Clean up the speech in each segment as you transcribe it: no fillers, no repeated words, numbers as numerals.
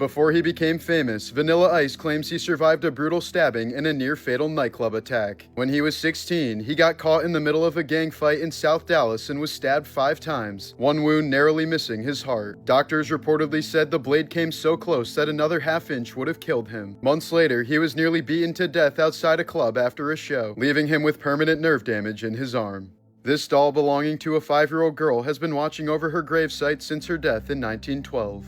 Before he became famous, Vanilla Ice claims he survived a brutal stabbing and a near-fatal nightclub attack. When he was 16, he got caught in the middle of a gang fight in South Dallas and was stabbed 5 times, one wound narrowly missing his heart. Doctors reportedly said the blade came so close that another half-inch would have killed him. Months later, he was nearly beaten to death outside a club after a show, leaving him with permanent nerve damage in his arm. This doll belonging to a 5-year-old girl has been watching over her gravesite since her death in 1912.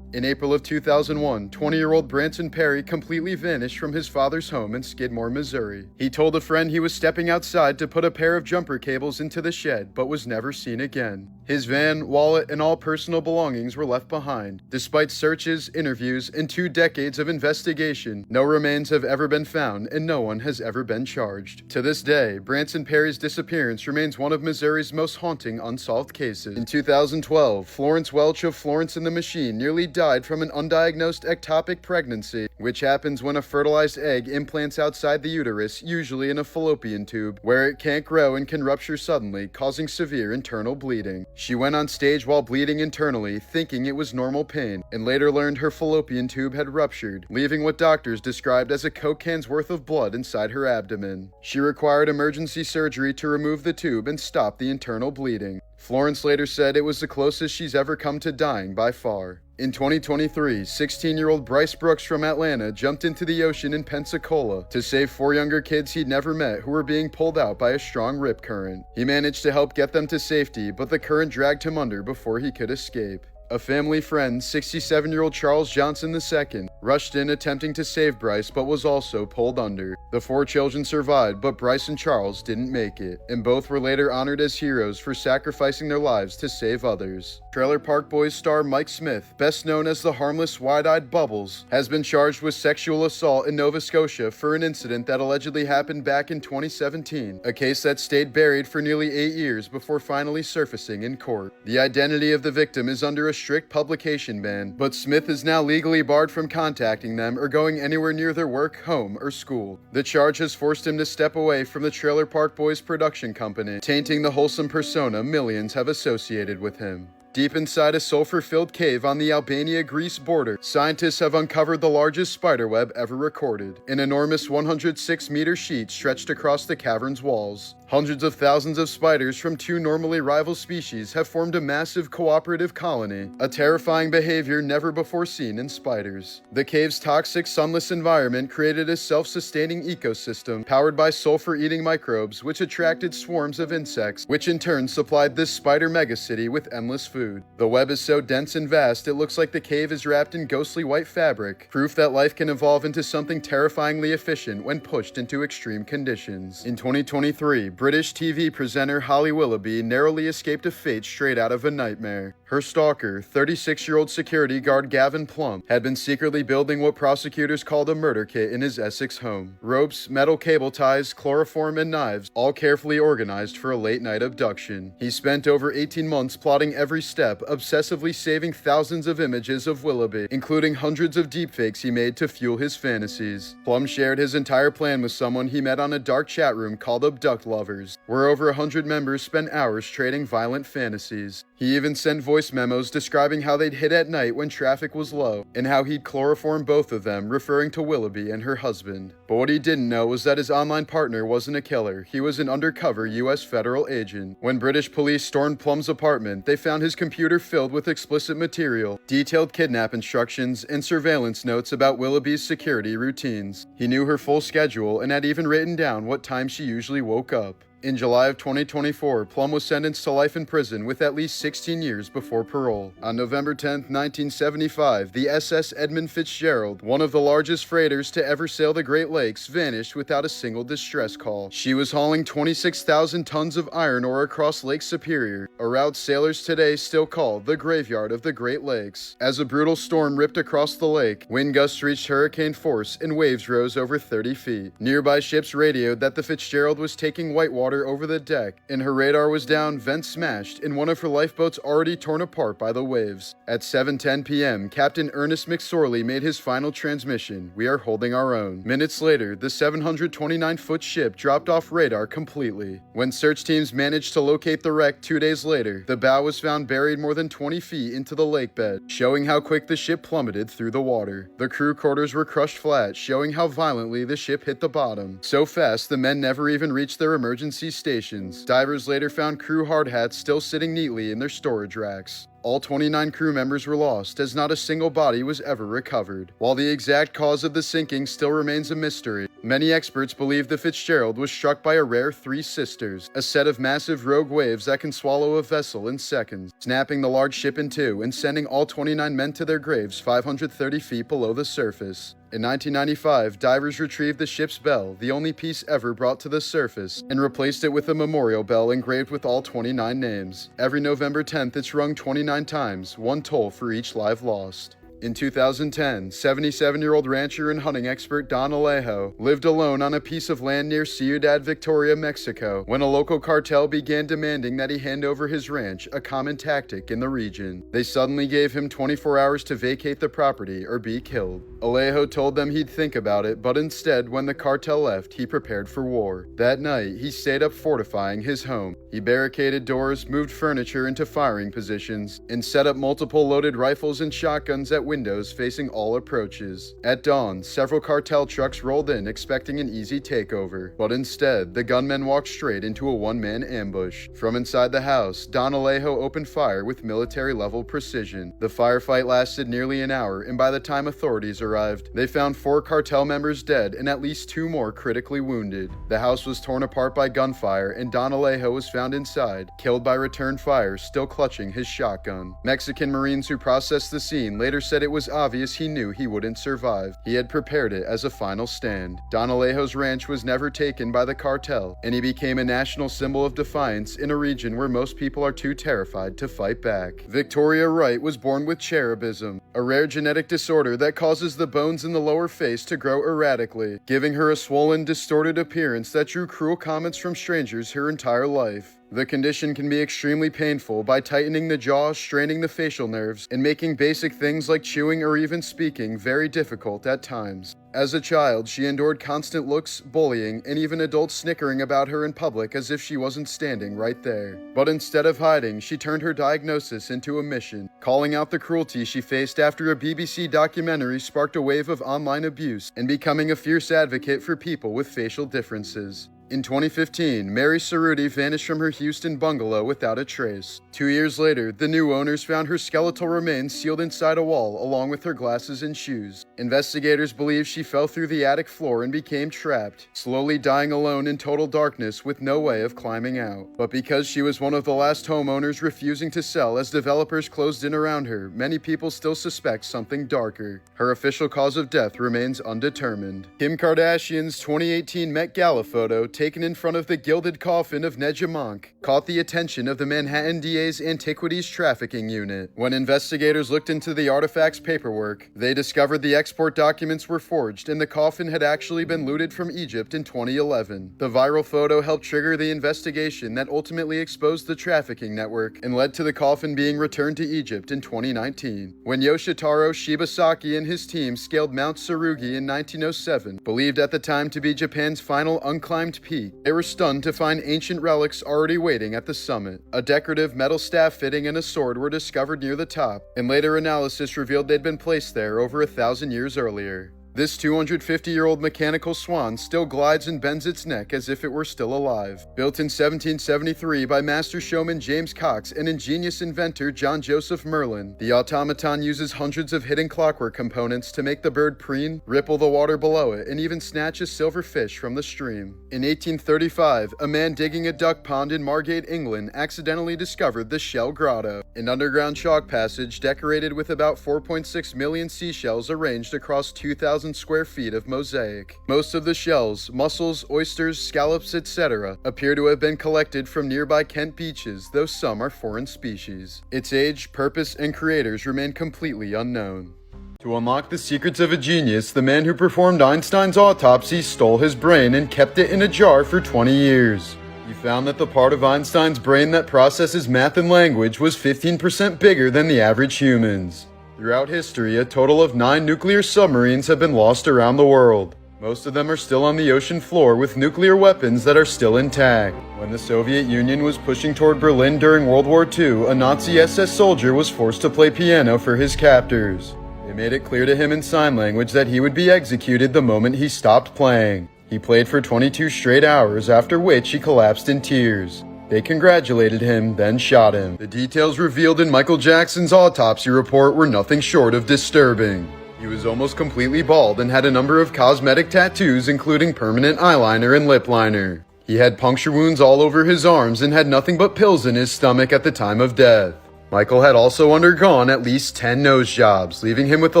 In April of 2001, 20-year-old Branson Perry completely vanished from his father's home in Skidmore, Missouri. He told a friend he was stepping outside to put a pair of jumper cables into the shed, but was never seen again. His van, wallet, and all personal belongings were left behind. Despite searches, interviews, and 2 decades of investigation, no remains have ever been found and no one has ever been charged. To this day, Branson Perry's disappearance remains one of Missouri's most haunting unsolved cases. In 2012, Florence Welch of Florence and the Machine nearly died from an undiagnosed ectopic pregnancy, which happens when a fertilized egg implants outside the uterus, usually in a fallopian tube, where it can't grow and can rupture suddenly, causing severe internal bleeding. She went on stage while bleeding internally, thinking it was normal pain, and later learned her fallopian tube had ruptured, leaving what doctors described as a Coke can's worth of blood inside her abdomen. She required emergency surgery to remove the tube and stop the internal bleeding. Florence later said it was the closest she's ever come to dying by far. In 2023, 16-year-old Bryce Brooks from Atlanta jumped into the ocean in Pensacola to save 4 younger kids he'd never met who were being pulled out by a strong rip current. He managed to help get them to safety, but the current dragged him under before he could escape. A family friend, 67-year-old Charles Johnson II, rushed in attempting to save Bryce but was also pulled under. The 4 children survived, but Bryce and Charles didn't make it, and both were later honored as heroes for sacrificing their lives to save others. Trailer Park Boys star Mike Smith, best known as the harmless wide-eyed Bubbles, has been charged with sexual assault in Nova Scotia for an incident that allegedly happened back in 2017, a case that stayed buried for nearly 8 years before finally surfacing in court. The identity of the victim is under a strict publication ban, but Smith is now legally barred from contacting them or going anywhere near their work, home, or school. The charge has forced him to step away from the Trailer Park Boys production company, tainting the wholesome persona millions have associated with him. Deep inside a sulfur-filled cave on the Albania-Greece border, scientists have uncovered the largest spiderweb ever recorded, an enormous 106-meter sheet stretched across the cavern's walls. Hundreds of thousands of spiders from 2 normally rival species have formed a massive cooperative colony, a terrifying behavior never before seen in spiders. The cave's toxic, sunless environment created a self-sustaining ecosystem powered by sulfur-eating microbes, which attracted swarms of insects, which in turn supplied this spider megacity with endless food. The web is so dense and vast it looks like the cave is wrapped in ghostly white fabric, proof that life can evolve into something terrifyingly efficient when pushed into extreme conditions. In 2023, British TV presenter Holly Willoughby narrowly escaped a fate straight out of a nightmare. Her stalker, 36-year-old security guard Gavin Plum, had been secretly building what prosecutors called a murder kit in his Essex home. Ropes, metal cable ties, chloroform, and knives, all carefully organized for a late-night abduction. He spent over 18 months plotting every step, obsessively saving thousands of images of Willoughby, including hundreds of deepfakes he made to fuel his fantasies. Plum shared his entire plan with someone he met on a dark chat room called Abduct Lovers, where over 100 members spent hours trading violent fantasies. He even sent voice memos describing how they'd hit at night when traffic was low, and how he'd chloroform both of them, referring to Willoughby and her husband. But what he didn't know was that his online partner wasn't a killer, he was an undercover US federal agent. When British police stormed Plum's apartment, they found his computer filled with explicit material, detailed kidnap instructions, and surveillance notes about Willoughby's security routines. He knew her full schedule and had even written down what time she usually woke up. In July of 2024, Plum was sentenced to life in prison with at least 16 years before parole. On November 10, 1975, the SS Edmund Fitzgerald, one of the largest freighters to ever sail the Great Lakes, vanished without a single distress call. She was hauling 26,000 tons of iron ore across Lake Superior, a route sailors today still call the graveyard of the Great Lakes. As a brutal storm ripped across the lake, wind gusts reached hurricane force and waves rose over 30 feet. Nearby ships radioed that the Fitzgerald was taking whitewater water over the deck, and her radar was down, vents smashed, and one of her lifeboats already torn apart by the waves. At 7:10 p.m., Captain Ernest McSorley made his final transmission. We are holding our own. Minutes later, the 729-foot ship dropped off radar completely. When search teams managed to locate the wreck 2 days later, the bow was found buried more than 20 feet into the lake bed, showing how quick the ship plummeted through the water. The crew quarters were crushed flat, showing how violently the ship hit the bottom. So fast, the men never even reached their emergency stations. Divers later found crew hard hats still sitting neatly in their storage racks. All 29 crew members were lost, as not a single body was ever recovered. While the exact cause of the sinking still remains a mystery, many experts believe the Fitzgerald was struck by a rare Three Sisters, a set of massive rogue waves that can swallow a vessel in seconds, snapping the large ship in two and sending all 29 men to their graves 530 feet below the surface. In 1995, divers retrieved the ship's bell, the only piece ever brought to the surface, and replaced it with a memorial bell engraved with all 29 names. Every November 10th, it's rung 29 times, one toll for each life lost. In 2010, 77-year-old rancher and hunting expert Don Alejo lived alone on a piece of land near Ciudad Victoria, Mexico, when a local cartel began demanding that he hand over his ranch, a common tactic in the region. They suddenly gave him 24 hours to vacate the property or be killed. Alejo told them he'd think about it, but instead, when the cartel left, he prepared for war. That night, he stayed up fortifying his home. He barricaded doors, moved furniture into firing positions, and set up multiple loaded rifles and shotguns at windows facing all approaches. At dawn, several cartel trucks rolled in expecting an easy takeover, but instead, the gunmen walked straight into a one-man ambush. From inside the house, Don Alejo opened fire with military-level precision. The firefight lasted nearly an hour, and by the time authorities arrived, they found 4 cartel members dead and at least 2 more critically wounded. The house was torn apart by gunfire, and Don Alejo was found inside, killed by return fire, still clutching his shotgun. Mexican Marines who processed the scene later said it was obvious he knew he wouldn't survive. He had prepared it as a final stand. Don Alejo's ranch was never taken by the cartel, and he became a national symbol of defiance in a region where most people are too terrified to fight back. Victoria Wright was born with cherubism, a rare genetic disorder that causes the bones in the lower face to grow erratically, giving her a swollen, distorted appearance that drew cruel comments from strangers her entire life. The condition can be extremely painful by tightening the jaw, straining the facial nerves, and making basic things like chewing or even speaking very difficult at times. As a child, she endured constant looks, bullying, and even adults snickering about her in public as if she wasn't standing right there. But instead of hiding, she turned her diagnosis into a mission, calling out the cruelty she faced after a BBC documentary sparked a wave of online abuse, and becoming a fierce advocate for people with facial differences. In 2015, Mary Cerruti vanished from her Houston bungalow without a trace. 2 years later, the new owners found her skeletal remains sealed inside a wall along with her glasses and shoes. Investigators believe she fell through the attic floor and became trapped, slowly dying alone in total darkness with no way of climbing out. But because she was one of the last homeowners refusing to sell as developers closed in around her, many people still suspect something darker. Her official cause of death remains undetermined. Kim Kardashian's 2018 Met Gala photo, taken in front of the gilded coffin of Nedja Monk, caught the attention of the Manhattan DA's Antiquities Trafficking Unit. When investigators looked into the artifact's paperwork, they discovered the export documents were forged and the coffin had actually been looted from Egypt in 2011. The viral photo helped trigger the investigation that ultimately exposed the trafficking network and led to the coffin being returned to Egypt in 2019. When Yoshitaro Shibasaki and his team scaled Mount Tsurugi in 1907, believed at the time to be Japan's final unclimbed peak, they were stunned to find ancient relics already waiting at the summit. A decorative metal staff fitting and a sword were discovered near the top, and later analysis revealed they'd been placed there over 1,000 years earlier. This 250-year-old mechanical swan still glides and bends its neck as if it were still alive. Built in 1773 by master showman James Cox and ingenious inventor John Joseph Merlin, the automaton uses hundreds of hidden clockwork components to make the bird preen, ripple the water below it, and even snatch a silver fish from the stream. In 1835, a man digging a duck pond in Margate, England, accidentally discovered the Shell Grotto, an underground chalk passage decorated with about 4.6 million seashells arranged across 2,000 square feet of mosaic. Most of the shells, mussels, oysters, scallops, etc., appear to have been collected from nearby Kent beaches, though some are foreign species. Its age, purpose, and creators remain completely unknown. To unlock the secrets of a genius, the man who performed Einstein's autopsy stole his brain and kept it in a jar for 20 years. He found that the part of Einstein's brain that processes math and language was 15% bigger than the average human's. Throughout history, a total of 9 nuclear submarines have been lost around the world. Most of them are still on the ocean floor with nuclear weapons that are still intact. When the Soviet Union was pushing toward Berlin during World War II, a Nazi SS soldier was forced to play piano for his captors. They made it clear to him in sign language that he would be executed the moment he stopped playing. He played for 22 straight hours, after which he collapsed in tears. They congratulated him, then shot him. The details revealed in Michael Jackson's autopsy report were nothing short of disturbing. He was almost completely bald and had a number of cosmetic tattoos, including permanent eyeliner and lip liner. He had puncture wounds all over his arms and had nothing but pills in his stomach at the time of death. Michael had also undergone at least 10 nose jobs, leaving him with a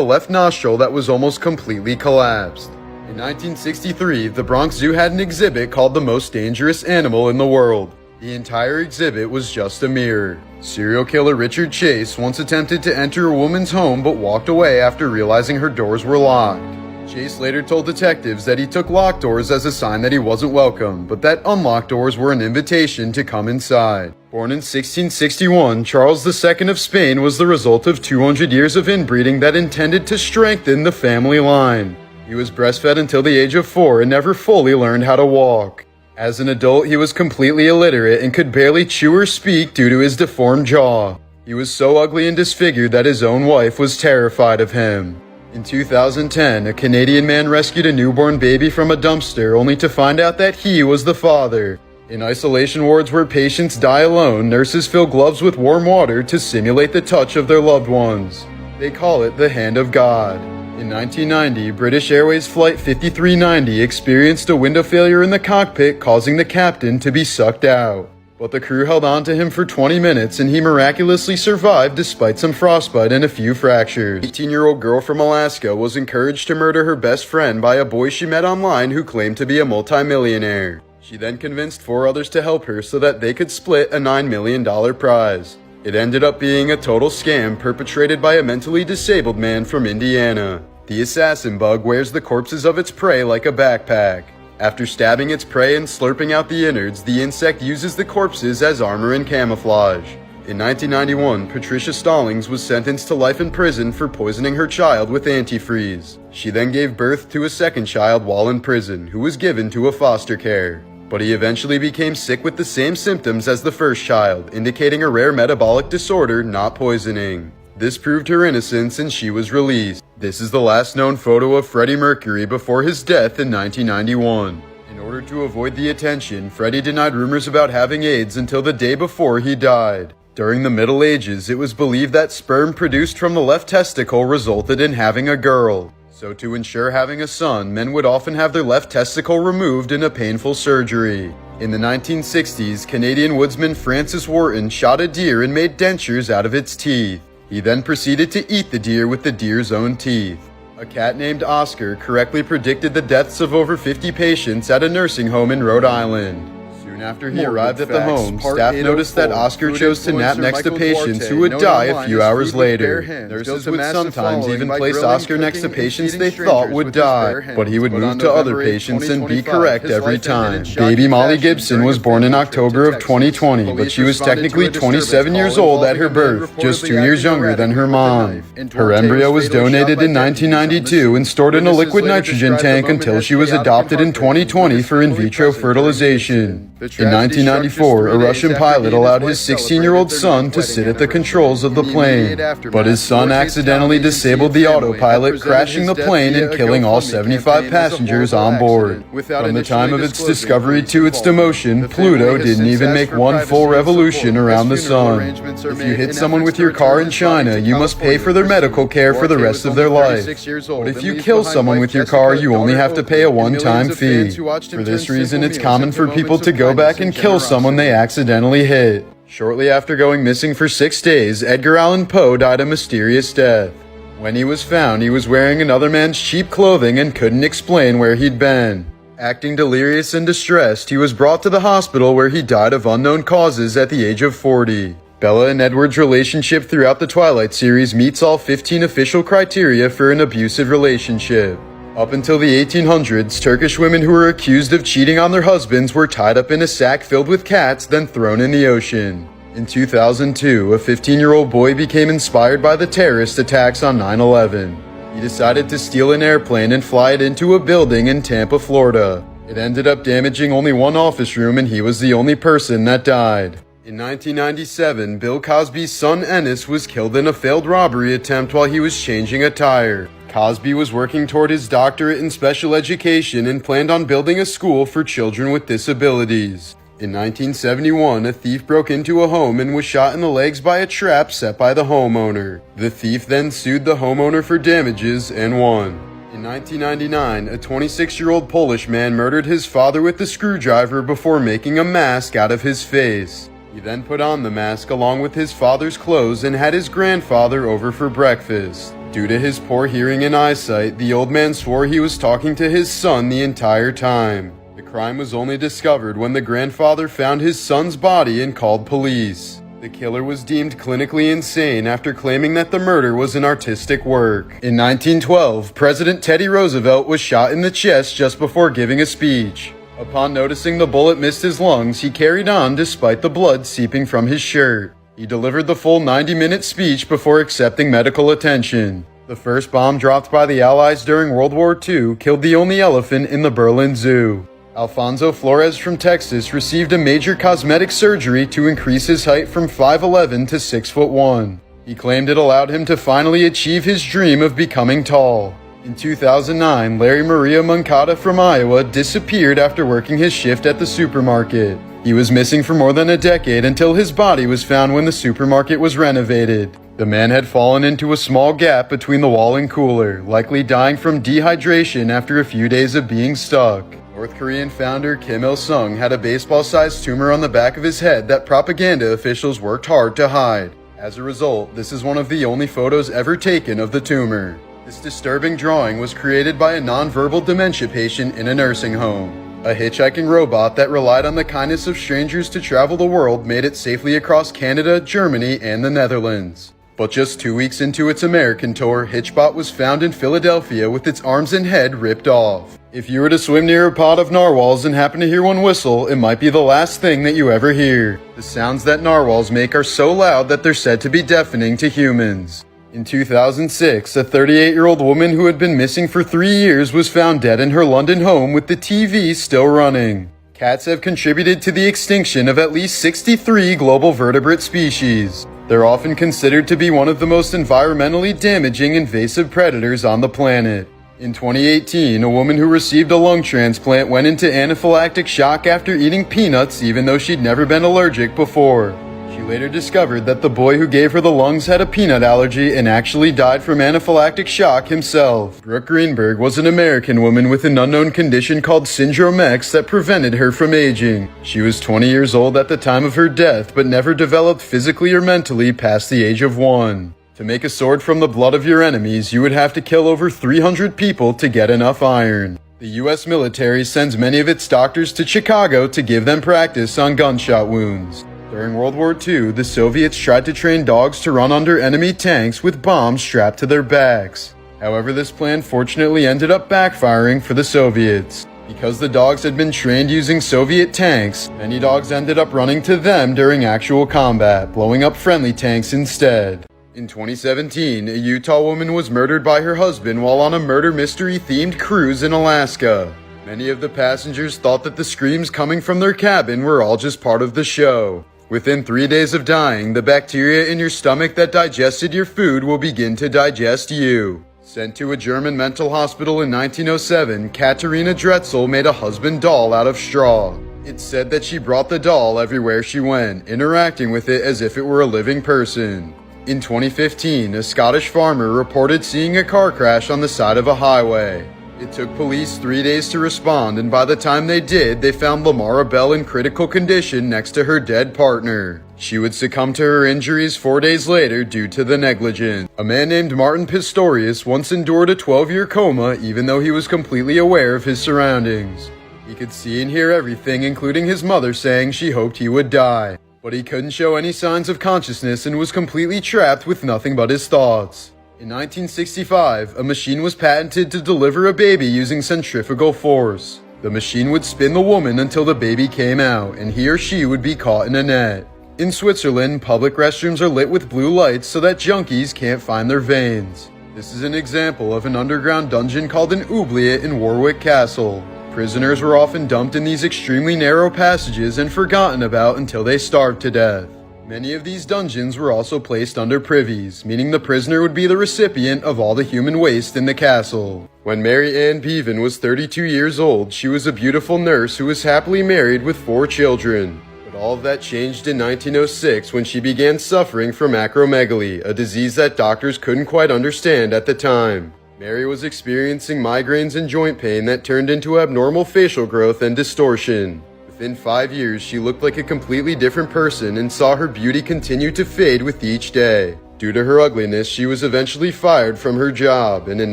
left nostril that was almost completely collapsed. In 1963, the Bronx Zoo had an exhibit called The Most Dangerous Animal in the World. The entire exhibit was just a mirror. Serial killer Richard Chase once attempted to enter a woman's home but walked away after realizing her doors were locked. Chase later told detectives that he took locked doors as a sign that he wasn't welcome, but that unlocked doors were an invitation to come inside. Born in 1661, Charles II of Spain was the result of 200 years of inbreeding that intended to strengthen the family line. He was breastfed until the age of 4 and never fully learned how to walk. As an adult, he was completely illiterate and could barely chew or speak due to his deformed jaw. He was so ugly and disfigured that his own wife was terrified of him. In 2010, a Canadian man rescued a newborn baby from a dumpster only to find out that he was the father. In isolation wards where patients die alone, nurses fill gloves with warm water to simulate the touch of their loved ones. They call it the hand of God. In 1990, British Airways Flight 5390 experienced a window failure in the cockpit, causing the captain to be sucked out. But the crew held on to him for 20 minutes and he miraculously survived despite some frostbite and a few fractures. An 18-year-old girl from Alaska was encouraged to murder her best friend by a boy she met online who claimed to be a multimillionaire. She then convinced 4 others to help her so that they could split a $9 million prize. It ended up being a total scam perpetrated by a mentally disabled man from Indiana. The assassin bug wears the corpses of its prey like a backpack. After stabbing its prey and slurping out the innards, the insect uses the corpses as armor and camouflage. In 1991, Patricia Stallings was sentenced to life in prison for poisoning her child with antifreeze. She then gave birth to a second child while in prison, who was given to a foster care. But he eventually became sick with the same symptoms as the first child, indicating a rare metabolic disorder, not poisoning. This proved her innocence and she was released. This is the last known photo of Freddie Mercury before his death in 1991. In order to avoid the attention, Freddie denied rumors about having AIDS until the day before he died. During the Middle Ages, it was believed that sperm produced from the left testicle resulted in having a girl. So to ensure having a son, men would often have their left testicle removed in a painful surgery. In the 1960s, Canadian woodsman Francis Wharton shot a deer and made dentures out of its teeth. He then proceeded to eat the deer with the deer's own teeth. A cat named Oscar correctly predicted the deaths of over 50 patients at a nursing home in Rhode Island. Soon after he arrived at the home, staff noticed that Oscar chose to nap next to patients who would die a few hours later. Nurses would sometimes even place Oscar next to patients they thought would die, but he would move to other patients and be correct every time. Baby Molly Gibson was born in October of 2020, but she was technically 27 years old at her birth, just 2 years younger than her mom. Her embryo was donated in 1992 and stored in a liquid nitrogen tank until she was adopted in 2020 for in vitro fertilization. In 1994, a Russian pilot allowed his 16-year-old son to sit at the controls of the plane, but his son accidentally disabled the autopilot, crashing the plane and killing all 75 passengers on board. From the time of its discovery to its demotion, Pluto didn't even make one full revolution around the sun. If you hit someone with your car in China, you must pay for their medical care for the rest of their life. But if you kill someone with your car, you only have to pay a one-time fee. For this reason, it's common for people to go back and kill someone they accidentally hit. Shortly after going missing for 6 days, Edgar Allan Poe died a mysterious death. When he was found, he was wearing another man's cheap clothing and couldn't explain where he'd been. Acting delirious and distressed, he was brought to the hospital where he died of unknown causes at the age of 40. Bella and Edward's relationship throughout the Twilight series meets all 15 official criteria for an abusive relationship. Up until the 1800s, Turkish women who were accused of cheating on their husbands were tied up in a sack filled with cats, then thrown in the ocean. In 2002, a 15-year-old boy became inspired by the terrorist attacks on 9/11. He decided to steal an airplane and fly it into a building in Tampa, Florida. It ended up damaging only one office room, and he was the only person that died. In 1997, Bill Cosby's son Ennis was killed in a failed robbery attempt while he was changing a tire. Cosby was working toward his doctorate in special education and planned on building a school for children with disabilities. In 1971, a thief broke into a home and was shot in the legs by a trap set by the homeowner. The thief then sued the homeowner for damages and won. In 1999, a 26-year-old Polish man murdered his father with a screwdriver before making a mask out of his face. He then put on the mask along with his father's clothes and had his grandfather over for breakfast. Due to his poor hearing and eyesight, the old man swore he was talking to his son the entire time. The crime was only discovered when the grandfather found his son's body and called police. The killer was deemed clinically insane after claiming that the murder was an artistic work. In 1912, President Teddy Roosevelt was shot in the chest just before giving a speech. Upon noticing the bullet missed his lungs, he carried on despite the blood seeping from his shirt. He delivered the full 90-minute speech before accepting medical attention. The first bomb dropped by the Allies during World War II killed the only elephant in the Berlin Zoo. Alfonso Flores from Texas received a major cosmetic surgery to increase his height from 5'11" to 6'1". He claimed it allowed him to finally achieve his dream of becoming tall. In 2009, Larry Maria Moncada from Iowa disappeared after working his shift at the supermarket. He was missing for more than a decade until his body was found when the supermarket was renovated. The man had fallen into a small gap between the wall and cooler, likely dying from dehydration after a few days of being stuck. North Korean founder Kim Il-sung had a baseball-sized tumor on the back of his head that propaganda officials worked hard to hide. As a result, this is one of the only photos ever taken of the tumor. This disturbing drawing was created by a nonverbal dementia patient in a nursing home. A hitchhiking robot that relied on the kindness of strangers to travel the world made it safely across Canada, Germany, and the Netherlands. But just 2 weeks into its American tour, Hitchbot was found in Philadelphia with its arms and head ripped off. If you were to swim near a pod of narwhals and happen to hear one whistle, it might be the last thing that you ever hear. The sounds that narwhals make are so loud that they're said to be deafening to humans. In 2006, a 38-year-old woman who had been missing for 3 years was found dead in her London home with the TV still running. Cats have contributed to the extinction of at least 63 global vertebrate species. They're often considered to be one of the most environmentally damaging invasive predators on the planet. In 2018, a woman who received a lung transplant went into anaphylactic shock after eating peanuts even though she'd never been allergic before. She later discovered that the boy who gave her the lungs had a peanut allergy and actually died from anaphylactic shock himself. Brooke Greenberg was an American woman with an unknown condition called Syndrome X that prevented her from aging. She was 20 years old at the time of her death, but never developed physically or mentally past the age of 1. To make a sword from the blood of your enemies, you would have to kill over 300 people to get enough iron. The US military sends many of its doctors to Chicago to give them practice on gunshot wounds. During World War II, the Soviets tried to train dogs to run under enemy tanks with bombs strapped to their backs. However, this plan fortunately ended up backfiring for the Soviets. Because the dogs had been trained using Soviet tanks, many dogs ended up running to them during actual combat, blowing up friendly tanks instead. In 2017, a Utah woman was murdered by her husband while on a murder mystery-themed cruise in Alaska. Many of the passengers thought that the screams coming from their cabin were all just part of the show. Within 3 days of dying, the bacteria in your stomach that digested your food will begin to digest you. Sent to a German mental hospital in 1907, Katerina Drexel made a husband doll out of straw. It's said that she brought the doll everywhere she went, interacting with it as if it were a living person. In 2015, a Scottish farmer reported seeing a car crash on the side of a highway. It took police 3 days to respond, and by the time they did, they found Lamara Bell in critical condition next to her dead partner. She would succumb to her injuries 4 days later due to the negligence. A man named Martin Pistorius once endured a 12-year coma even though he was completely aware of his surroundings. He could see and hear everything, including his mother saying she hoped he would die. But he couldn't show any signs of consciousness and was completely trapped with nothing but his thoughts. In 1965, a machine was patented to deliver a baby using centrifugal force. The machine would spin the woman until the baby came out, and he or she would be caught in a net. In Switzerland, public restrooms are lit with blue lights so that junkies can't find their veins. This is an example of an underground dungeon called an oubliette in Warwick Castle. Prisoners were often dumped in these extremely narrow passages and forgotten about until they starved to death. Many of these dungeons were also placed under privies, meaning the prisoner would be the recipient of all the human waste in the castle. When Mary Ann Bevan was 32 years old, she was a beautiful nurse who was happily married with 4 children. But all of that changed in 1906 when she began suffering from acromegaly, a disease that doctors couldn't quite understand at the time. Mary was experiencing migraines and joint pain that turned into abnormal facial growth and distortion. Within 5 years, she looked like a completely different person and saw her beauty continue to fade with each day. Due to her ugliness, she was eventually fired from her job, and in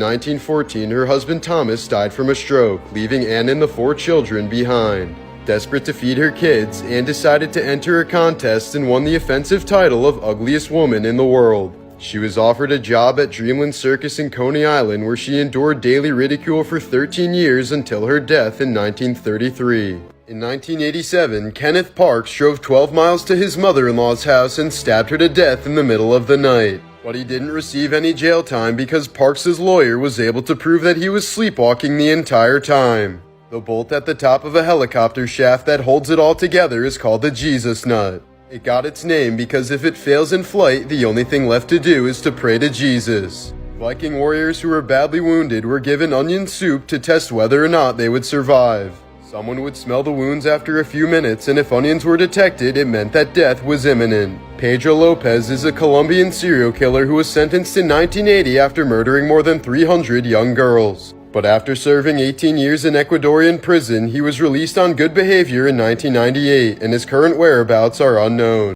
1914, her husband Thomas died from a stroke, leaving Anne and the 4 children behind. Desperate to feed her kids, Anne decided to enter a contest and won the offensive title of Ugliest Woman in the World. She was offered a job at Dreamland Circus in Coney Island, where she endured daily ridicule for 13 years until her death in 1933. In 1987, Kenneth Parks drove 12 miles to his mother-in-law's house and stabbed her to death in the middle of the night. But he didn't receive any jail time because Parks' lawyer was able to prove that he was sleepwalking the entire time. The bolt at the top of a helicopter shaft that holds it all together is called the Jesus nut. It got its name because if it fails in flight, the only thing left to do is to pray to Jesus. Viking warriors who were badly wounded were given onion soup to test whether or not they would survive. Someone would smell the wounds after a few minutes, and if onions were detected, it meant that death was imminent. Pedro Lopez is a Colombian serial killer who was sentenced in 1980 after murdering more than 300 young girls. But after serving 18 years in Ecuadorian prison, he was released on good behavior in 1998, and his current whereabouts are unknown.